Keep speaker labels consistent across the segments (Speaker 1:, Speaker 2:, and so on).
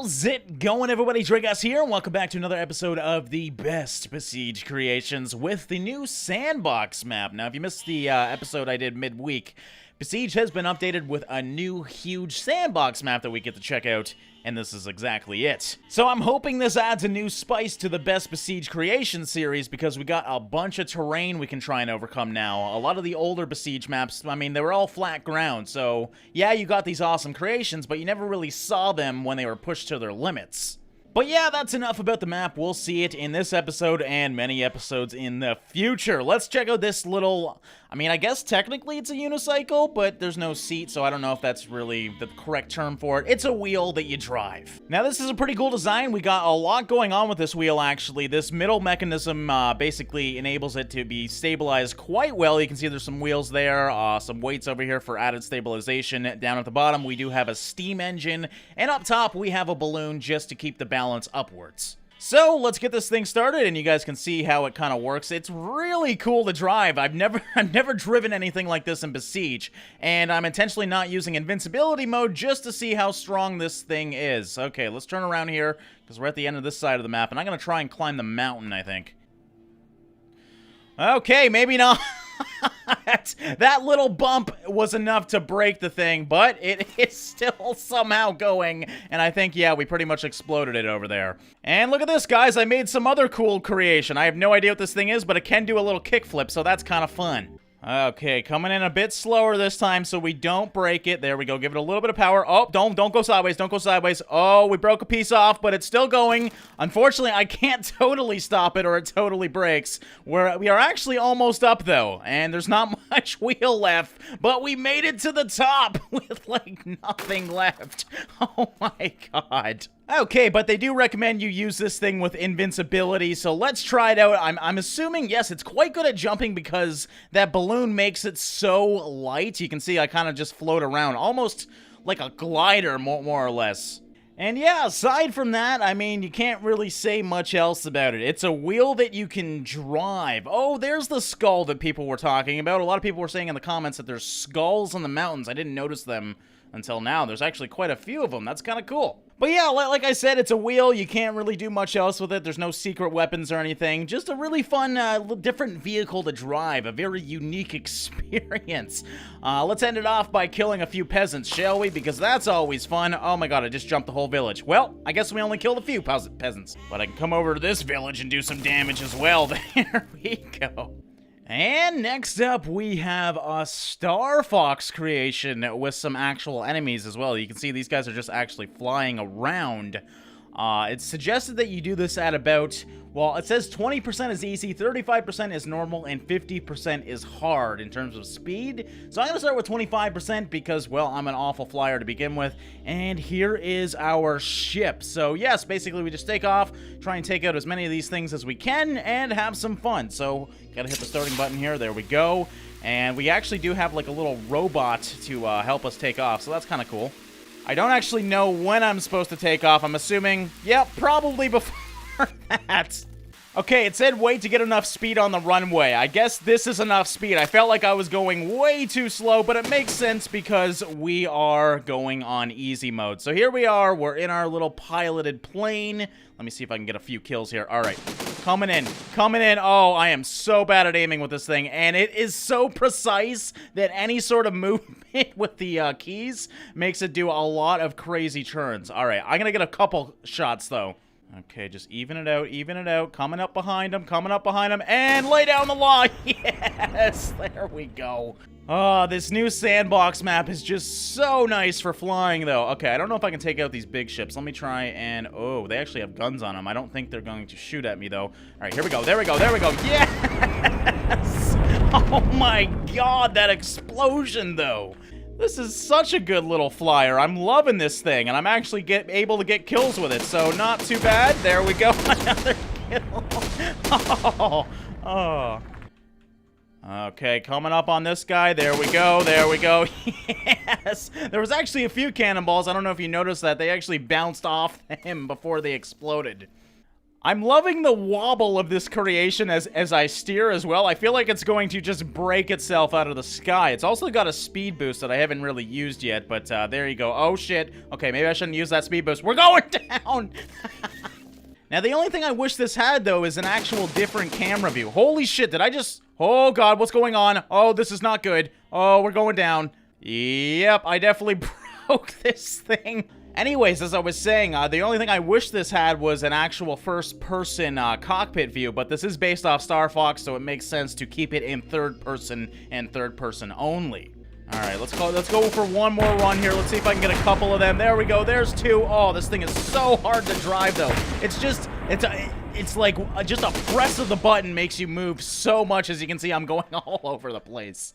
Speaker 1: How's it going, everybody? Niklas here, and welcome back to another episode of the best Besiege creations with the new sandbox map. Now, if you missed the episode I did midweek, Besiege has been updated with a new huge sandbox map that we get to check out, and this is exactly it. So I'm hoping this adds a new spice to the best Besiege creation series because we got a bunch of terrain we can try and overcome now. A lot of the older Besiege maps, I mean, they were all flat ground, so yeah, you got these awesome creations, but you never really saw them when they were pushed to their limits. But yeah, that's enough about the map. We'll see it in this episode and many episodes in the future. Let's check out this little, I mean, I guess technically it's a unicycle, but there's no seat, so I don't know if that's really the correct term for it. It's a wheel that you drive. Now, this is a pretty cool design. We got a lot going on with this wheel, actually. This middle mechanism basically enables it to be stabilized quite well. You can see there's some wheels there, some weights over here for added stabilization. Down at the bottom, we do have a steam engine, and up top, we have a balloon just to keep the balance upwards. So let's get this thing started, and you guys can see how it kind of works. It's really cool to drive. I've never driven anything like this in Besiege, and I'm intentionally not using invincibility mode just to see how strong this thing is. Okay, let's turn around here because we're at the end of this side of the map, and I'm gonna try and climb the mountain, I think. Okay, maybe not. That little bump was enough to break the thing, but it is still somehow going, and I think, yeah, we pretty much exploded it over there. And look at this, guys, I made some other cool creation. I have no idea what this thing is, but it can do a little kickflip, so that's kind of fun. Okay, coming in a bit slower this time so we don't break it. There we go, give it a little bit of power. Oh, don't go sideways, don't go sideways. Oh, we broke a piece off, but it's still going. Unfortunately, I can't totally stop it or it totally breaks. We are actually almost up, though, and there's not much wheel left, but we made it to the top with, like, nothing left. Oh my god. Okay, but they do recommend you use this thing with invincibility, so let's try it out. I'm assuming, yes, it's quite good at jumping because that balloon makes it so light. You can see I kind of just float around, almost like a glider, more or less. And yeah, aside from that, I mean, you can't really say much else about it. It's a wheel that you can drive. Oh, there's the skull that people were talking about. A lot of people were saying in the comments that there's skulls in the mountains. I didn't notice them until now. There's actually quite a few of them. That's kind of cool. But yeah, like I said, it's a wheel. You can't really do much else with it. There's no secret weapons or anything. Just a really fun, different vehicle to drive. A very unique experience. Let's end it off by killing a few peasants, shall we? Because that's always fun. Oh my god, I just jumped the whole village. Well, I guess we only killed a few peasants. But I can come over to this village and do some damage as well. There we go. And next up, we have a Star Fox creation with some actual enemies as well. You can see these guys are just actually flying around. It's suggested that you do this at about, well, it says 20% is easy, 35% is normal, and 50% is hard in terms of speed. So I'm going to start with 25% because, well, I'm an awful flyer to begin with. And here is our ship. So yes, basically we just take off, try and take out as many of these things as we can, and have some fun. So gotta hit the starting button here. There we go. And we actually do have like a little robot to help us take off, so that's kind of cool. I don't actually know when I'm supposed to take off. I'm assuming, yep, probably before that. Okay, it said wait to get enough speed on the runway. I guess this is enough speed. I felt like I was going way too slow, but it makes sense because we are going on easy mode. So here we are. We're in our little piloted plane. Let me see if I can get a few kills here. All right, coming in, coming in. Oh, I am so bad at aiming with this thing, and it is so precise that any sort of movement with the keys makes it do a lot of crazy turns. All right, I'm gonna get a couple shots, though. Okay, just even it out, coming up behind him, and lay down the law. Yes, there we go. Oh, this new sandbox map is just so nice for flying, though. Okay, I don't know if I can take out these big ships. Let me try and, oh, they actually have guns on them. I don't think they're going to shoot at me, though. All right, here we go, there we go. Yes! Oh my god, that explosion, though. This is such a good little flyer. I'm loving this thing, and I'm actually able to get kills with it, so not too bad. There we go, another kill. Oh. Okay, coming up on this guy. There we go. Yes! There was actually a few cannonballs. I don't know if you noticed that. They actually bounced off him before they exploded. I'm loving the wobble of this creation as I steer as well. I feel like it's going to just break itself out of the sky. It's also got a speed boost that I haven't really used yet, but there you go. Oh, shit. Okay, maybe I shouldn't use that speed boost. We're going down! Now, the only thing I wish this had, though, is an actual different camera view. Holy shit, did I just... Oh, God, what's going on? Oh, this is not good. Oh, we're going down. Yep, I definitely broke this thing. Anyways, as I was saying, the only thing I wish this had was an actual first-person cockpit view, but this is based off Star Fox, so it makes sense to keep it in third person and third person only. All right, let's go for one more run here. Let's see if I can get a couple of them. There we go. There's two. Oh, this thing is so hard to drive, though. It's like just a press of the button makes you move so much. As you can see, I'm going all over the place.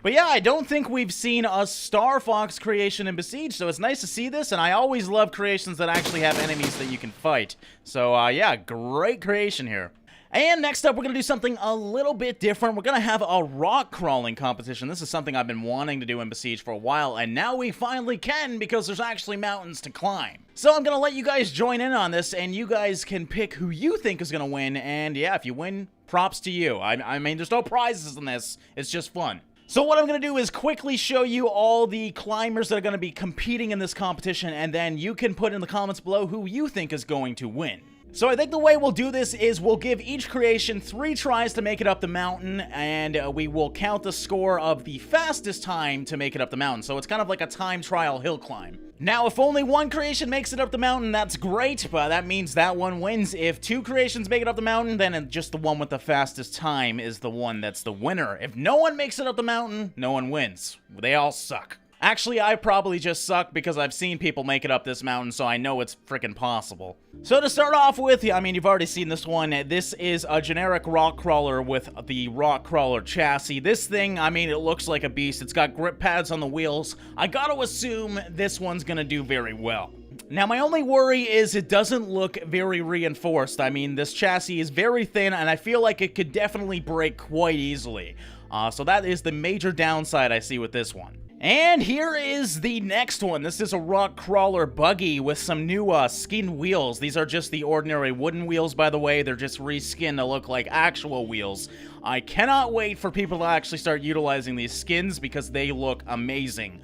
Speaker 1: But yeah, I don't think we've seen a Star Fox creation in Besiege, so it's nice to see this, and I always love creations that actually have enemies that you can fight. So, yeah, great creation here. And next up, we're going to do something a little bit different. We're going to have a rock crawling competition. This is something I've been wanting to do in Besiege for a while, and now we finally can because there's actually mountains to climb. So I'm going to let you guys join in on this, and you guys can pick who you think is going to win, and yeah, if you win, props to you. I mean, there's no prizes in this. It's just fun. So what I'm going to do is quickly show you all the climbers that are going to be competing in this competition, and then you can put in the comments below who you think is going to win. So I think the way we'll do this is we'll give each creation 3 tries to make it up the mountain, and we will count the score of the fastest time to make it up the mountain. So it's kind of like a time trial hill climb. Now, if only one creation makes it up the mountain, that's great, but that means that one wins. If 2 creations make it up the mountain, then just the one with the fastest time is the one that's the winner. If no one makes it up the mountain, no one wins. They all suck. Actually, I probably just suck because I've seen people make it up this mountain, so I know it's freaking possible. So to start off with, I mean, you've already seen this one. This is a generic rock crawler with the rock crawler chassis. This thing, I mean, it looks like a beast. It's got grip pads on the wheels. I gotta assume this one's gonna do very well. Now, my only worry is it doesn't look very reinforced. I mean, this chassis is very thin, and I feel like it could definitely break quite easily. So that is the major downside I see with this one. And here is the next one. This is a rock crawler buggy with some new skin wheels. These are just the ordinary wooden wheels, by the way. They're just reskinned to look like actual wheels. I cannot wait for people to actually start utilizing these skins because they look amazing.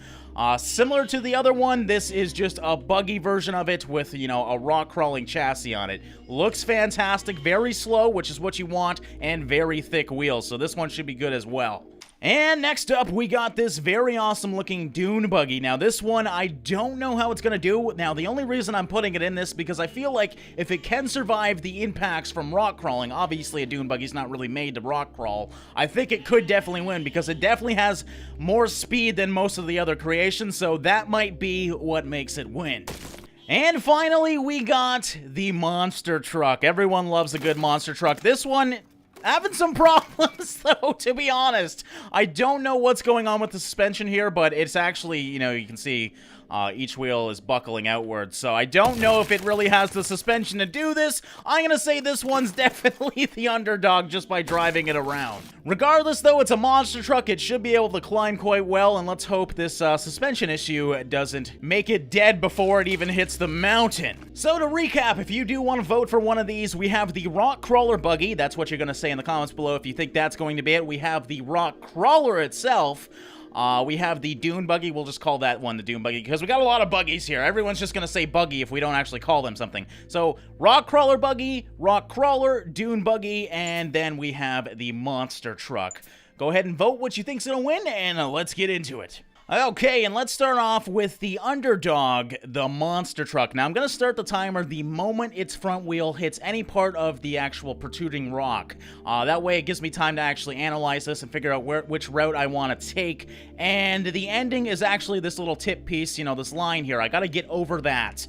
Speaker 1: Similar to the other one, this is just a buggy version of it with, you know, a rock crawling chassis on it. Looks fantastic, very slow, which is what you want, and very thick wheels. So this one should be good as well. And next up, we got this very awesome looking Dune Buggy. Now, this one, I don't know how it's going to do. Now, the only reason I'm putting it in this because I feel like if it can survive the impacts from rock crawling, obviously a Dune Buggy's not really made to rock crawl, I think it could definitely win because it definitely has more speed than most of the other creations, so that might be what makes it win. And finally, we got the monster truck. Everyone loves a good monster truck. This one... having some problems, though, to be honest. I don't know what's going on with the suspension here, but it's actually, you know, you can see each wheel is buckling outwards. So I don't know if it really has the suspension to do this. I'm going to say this one's definitely the underdog just by driving it around. Regardless, though, it's a monster truck. It should be able to climb quite well, and let's hope this suspension issue doesn't make it dead before it even hits the mountain. So to recap, if you do want to vote for one of these, we have the rock crawler buggy. That's what you're going to say in the comments below if you think that's going to be it. We have the rock crawler itself. We have the Dune Buggy. We'll just call that one the Dune Buggy because we got a lot of buggies here. Everyone's just going to say buggy if we don't actually call them something. So, Rock Crawler Buggy, Rock Crawler, Dune Buggy, and then we have the Monster Truck. Go ahead and vote what you think's going to win, and let's get into it. Okay, and let's start off with the underdog, the monster truck. Now, I'm going to start the timer the moment its front wheel hits any part of the actual protruding rock. That way, it gives me time to actually analyze this and figure out which route I want to take. And the ending is actually this little tip piece, you know, this line here. I got to get over that.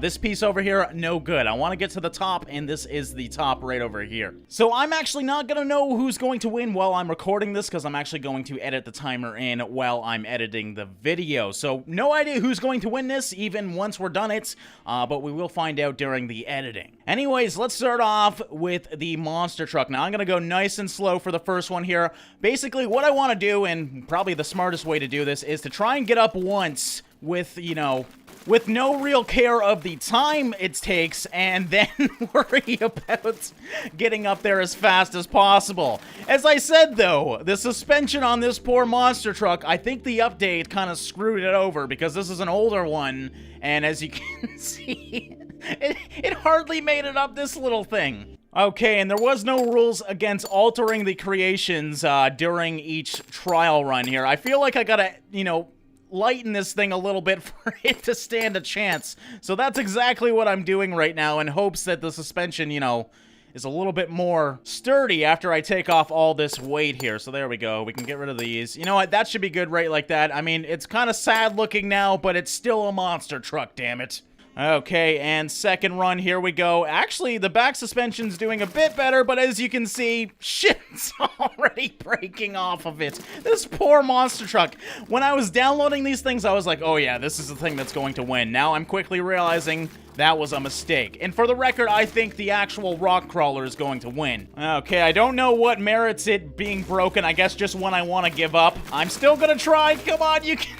Speaker 1: This piece over here, no good. I want to get to the top, and this is the top right over here. So I'm actually not going to know who's going to win while I'm recording this, because I'm actually going to edit the timer in while I'm editing the video. So no idea who's going to win this, even once we're done it, but we will find out during the editing. Anyways, let's start off with the monster truck. Now, I'm going to go nice and slow for the first one here. Basically, what I want to do, and probably the smartest way to do this, is to try and get up once with, you know, with no real care of the time it takes, and then worry about getting up there as fast as possible. As I said, though, the suspension on this poor monster truck, I think the update kind of screwed it over, because this is an older one, and as you can see, it hardly made it up this little thing. Okay, and there was no rules against altering the creations during each trial run here. I feel like I gotta, you know, lighten this thing a little bit for it to stand a chance. So that's exactly what I'm doing right now, in hopes that the suspension, you know, is a little bit more sturdy after I take off all this weight here. So there we go. We can get rid of these. You know what? That should be good right like that. I mean, it's kind of sad looking now, but it's still a monster truck, damn it. Okay, and second run, here we go. Actually, the back suspension's doing a bit better, but as you can see, shit's already breaking off of it. This poor monster truck. When I was downloading these things, I was like, oh yeah, this is the thing that's going to win. Now I'm quickly realizing that was a mistake. And for the record, I think the actual rock crawler is going to win. Okay, I don't know what merits it being broken. I guess just when I want to give up. I'm still gonna try. Come on, you can...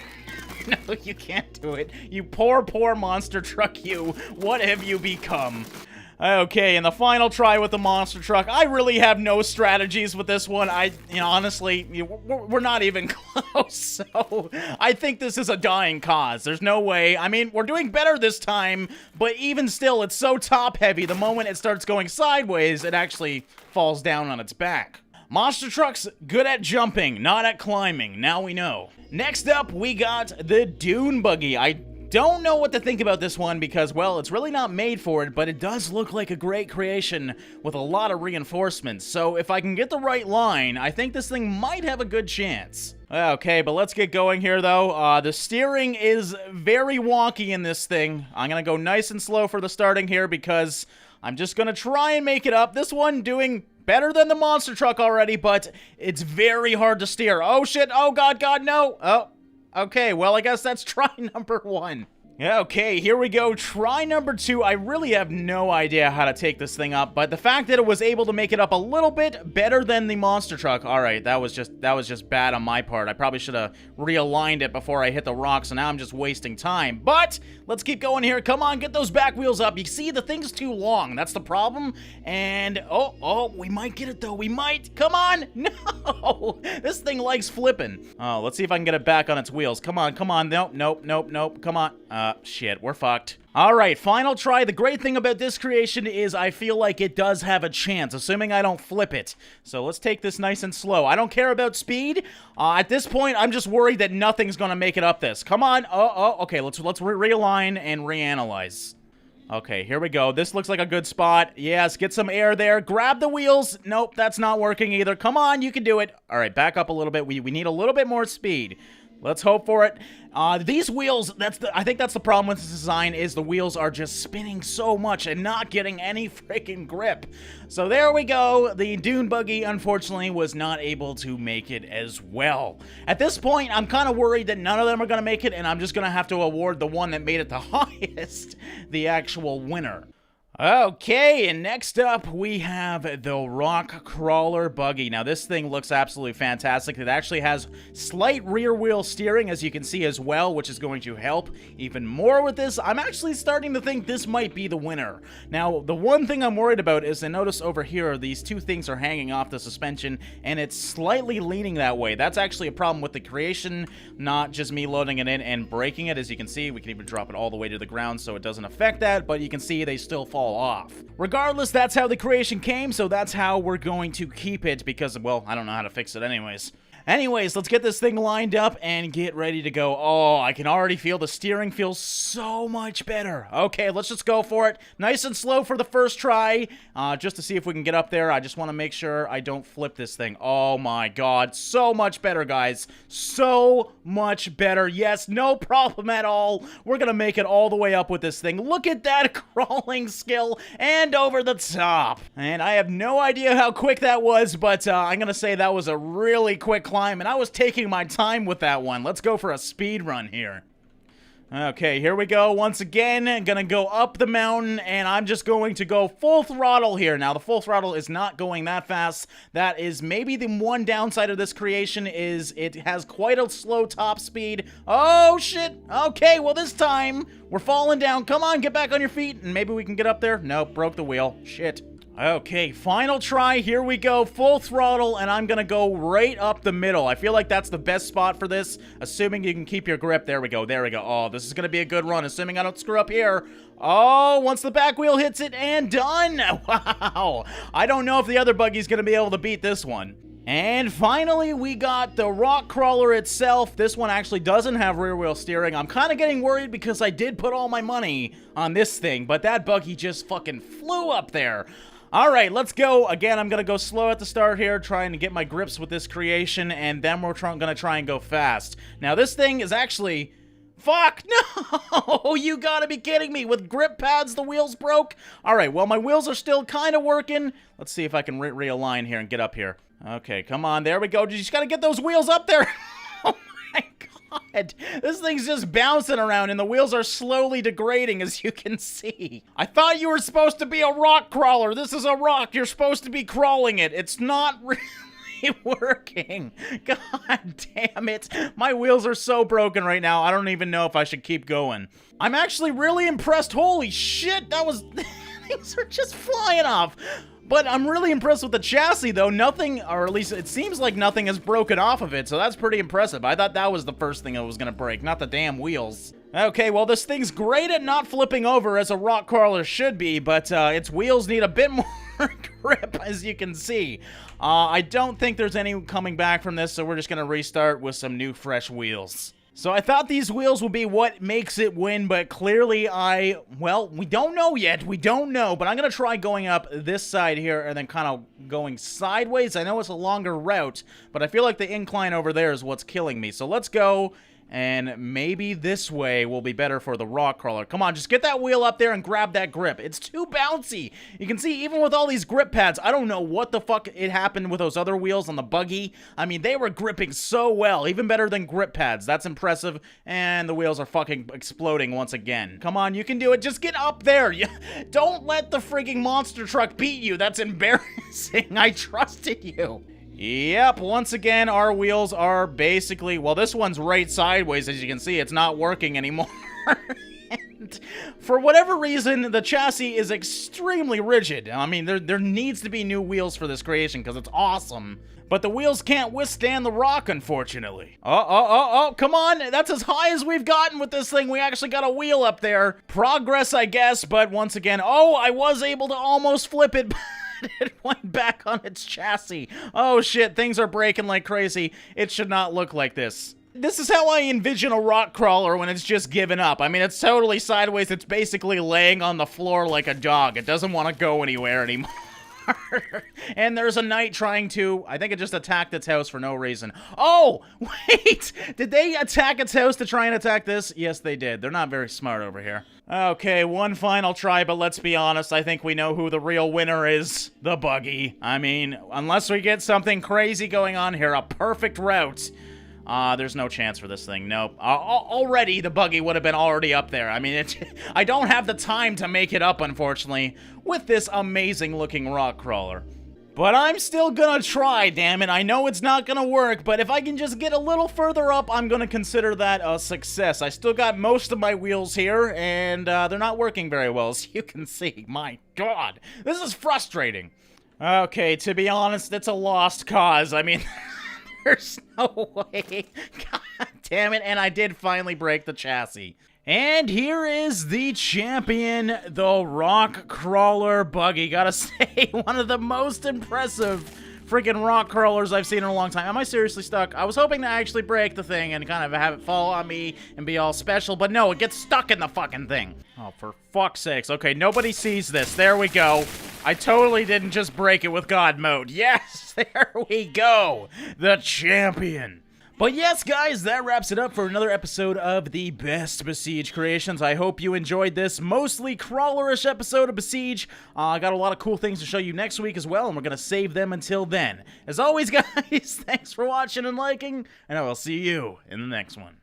Speaker 1: No, you can't do it. You poor, poor monster truck, you. What have you become? Okay, and the final try with the monster truck. I really have no strategies with this one. Honestly, we're not even close. So I think this is a dying cause. There's no way. I mean, we're doing better this time, but even still, it's so top heavy. The moment it starts going sideways, it actually falls down on its back. Monster truck's good at jumping, not at climbing. Now we know. Next up, we got the Dune Buggy. I don't know what to think about this one because, well, it's really not made for it, but it does look like a great creation with a lot of reinforcements. So if I can get the right line, I think this thing might have a good chance. Okay, but let's get going here, though. The steering is very wonky in this thing. I'm gonna go nice and slow for the starting here because I'm just gonna try and make it up. This one doing better than the monster truck already, but it's very hard to steer. Oh shit, oh god, no. Oh, okay, well I guess that's try number 1. Okay, here we go. Try number 2. I really have no idea how to take this thing up, but the fact that it was able to make it up a little bit better than the monster truck. All right, that was just bad on my part. I probably should have realigned it before I hit the rocks, and now I'm just wasting time. But let's keep going here. Come on, get those back wheels up. You see, the thing's too long. That's the problem. And oh, we might get it though. We might. Come on. No, this thing likes flipping. Oh, let's see if I can get it back on its wheels. Come on. Nope. Come on. Shit, we're fucked. All right, final try. The great thing about this creation is I feel like it does have a chance, assuming I don't flip it. So let's take this nice and slow. I don't care about speed. At this point, I'm just worried that nothing's gonna make it up this. Come on. Okay, let's realign and reanalyze. Okay, here we go. This looks like a good spot. Yes, get some air there. Grab the wheels. Nope, that's not working either. Come on, you can do it. All right, back up a little bit. We need a little bit more speed. Let's hope for it. These wheels, I think that's the problem with this design, is the wheels are just spinning so much and not getting any freaking grip. So there we go. The Dune Buggy, unfortunately, was not able to make it as well. At this point, I'm kind of worried that none of them are going to make it, and I'm just going to have to award the one that made it the highest, the actual winner. Okay, and next up we have the Rock Crawler Buggy. Now this thing looks absolutely fantastic. It actually has slight rear wheel steering, as you can see as well, which is going to help even more with this. I'm actually starting to think this might be the winner. Now, the one thing I'm worried about is I notice over here these two things are hanging off the suspension, and it's slightly leaning that way. That's actually a problem with the creation, not just me loading it in and breaking it. As you can see, we can even drop it all the way to the ground so it doesn't affect that, but you can see they still fall off. Regardless, that's how the creation came, so that's how we're going to keep it because, well, I don't know how to fix it anyways. Anyways, let's get this thing lined up and get ready to go. Oh, I can already feel the steering feels so much better. Okay, let's just go for it. Nice and slow for the first try, just to see if we can get up there. I just want to make sure I don't flip this thing. Oh my god, so much better, guys. So much better. Yes, no problem at all. We're gonna make it all the way up with this thing. Look at that crawling skill and over the top. And I have no idea how quick that was, but I'm gonna say that was a really quick climb, and I was taking my time with that one. Let's go for a speed run here. Okay, here we go. Once again, gonna go up the mountain, and I'm just going to go full throttle here. Now, the full throttle is not going that fast. That is maybe the one downside of this creation is it has quite a slow top speed. Oh, shit. Okay, well, this time, we're falling down. Come on, get back on your feet, and maybe we can get up there. Nope, broke the wheel. Shit. Okay, final try. Here we go. Full throttle, and I'm gonna go right up the middle. I feel like that's the best spot for this, assuming you can keep your grip. There we go. There we go. Oh, this is gonna be a good run, assuming I don't screw up here. Oh, once the back wheel hits it, and done. Wow. I don't know if the other buggy's gonna be able to beat this one. And finally, we got the rock crawler itself. This one actually doesn't have rear wheel steering. I'm kind of getting worried because I did put all my money on this thing, but that buggy just fucking flew up there. All right, let's go. Again, I'm going to go slow at the start here, trying to get my grips with this creation, and then we're going to try and go fast. Now, this thing is actually... Fuck, no! You gotta be kidding me. With grip pads, the wheels broke? All right, well, my wheels are still kind of working. Let's see if I can realign here and get up here. Okay, come on. There we go. You just gotta get those wheels up there. Oh, my God. This thing's just bouncing around, and the wheels are slowly degrading, as you can see. I thought you were supposed to be a rock crawler. This is a rock. You're supposed to be crawling it. It's not really working. God damn it. My wheels are so broken right now. I don't even know if I should keep going. I'm actually really impressed. Holy shit, that was... Things are just flying off. But I'm really impressed with the chassis, though. Nothing, or at least it seems like nothing has broken off of it, so that's pretty impressive. I thought that was the first thing that was gonna break, not the damn wheels. Okay, well, this thing's great at not flipping over, as a rock crawler should be, but its wheels need a bit more grip, as you can see. I don't think there's any coming back from this, so we're just gonna restart with some new, fresh wheels. So I thought these wheels would be what makes it win, but clearly well, we don't know yet. We don't know, but I'm going to try going up this side here and then kind of going sideways. I know it's a longer route, but I feel like the incline over there is what's killing me. So let's go, and maybe this way will be better for the rock crawler. Come on, just get that wheel up there and grab that grip. It's too bouncy. You can see, even with all these grip pads, I don't know what the fuck it happened with those other wheels on the buggy. I mean, they were gripping so well, even better than grip pads. That's impressive, and the wheels are fucking exploding once again. Come on, you can do it. Just get up there. Don't let the freaking monster truck beat you. That's embarrassing. I trusted you. Yep, once again, our wheels are basically, well, this one's right sideways, as you can see. It's not working anymore. And for whatever reason, the chassis is extremely rigid. I mean, there needs to be new wheels for this creation, because it's awesome. But the wheels can't withstand the rock, unfortunately. Oh, come on. That's as high as we've gotten with this thing. We actually got a wheel up there. Progress, I guess, but once again, oh, I was able to almost flip it, it went back on its chassis. Oh shit, things are breaking like crazy. It should not look like this. This is how I envision a rock crawler when it's just given up. I mean, it's totally sideways. It's basically laying on the floor like a dog. It doesn't want to go anywhere anymore. And there's a knight trying to, I think it just attacked its house for no reason. Oh, wait! Did they attack its house to try and attack this? Yes, they did. They're not very smart over here. Okay, one final try, but let's be honest, I think we know who the real winner is. The buggy. I mean, unless we get something crazy going on here, a perfect route. There's no chance for this thing. Nope. Already, the buggy would have been already up there. I mean, I don't have the time to make it up, unfortunately, with this amazing-looking rock crawler. But I'm still gonna try, damn it. I know it's not gonna work, but if I can just get a little further up, I'm gonna consider that a success. I still got most of my wheels here, and they're not working very well, as you can see. My God, this is frustrating. Okay, to be honest, it's a lost cause. I mean... There's no way. God damn it. And I did finally break the chassis. And here is the champion, the rock crawler buggy. Gotta say, one of the most impressive freaking rock crawlers I've seen in a long time. Am I seriously stuck? I was hoping to actually break the thing and kind of have it fall on me and be all special, but no, it gets stuck in the fucking thing. Oh, for fuck's sakes. Okay, nobody sees this. There we go. I totally didn't just break it with God mode. Yes, there we go. The champion. But yes, guys, that wraps it up for another episode of the Best Besiege Creations. I hope you enjoyed this mostly crawlerish episode of Besiege. I got a lot of cool things to show you next week as well, and we're going to save them until then. As always, guys, thanks for watching and liking, and I will see you in the next one.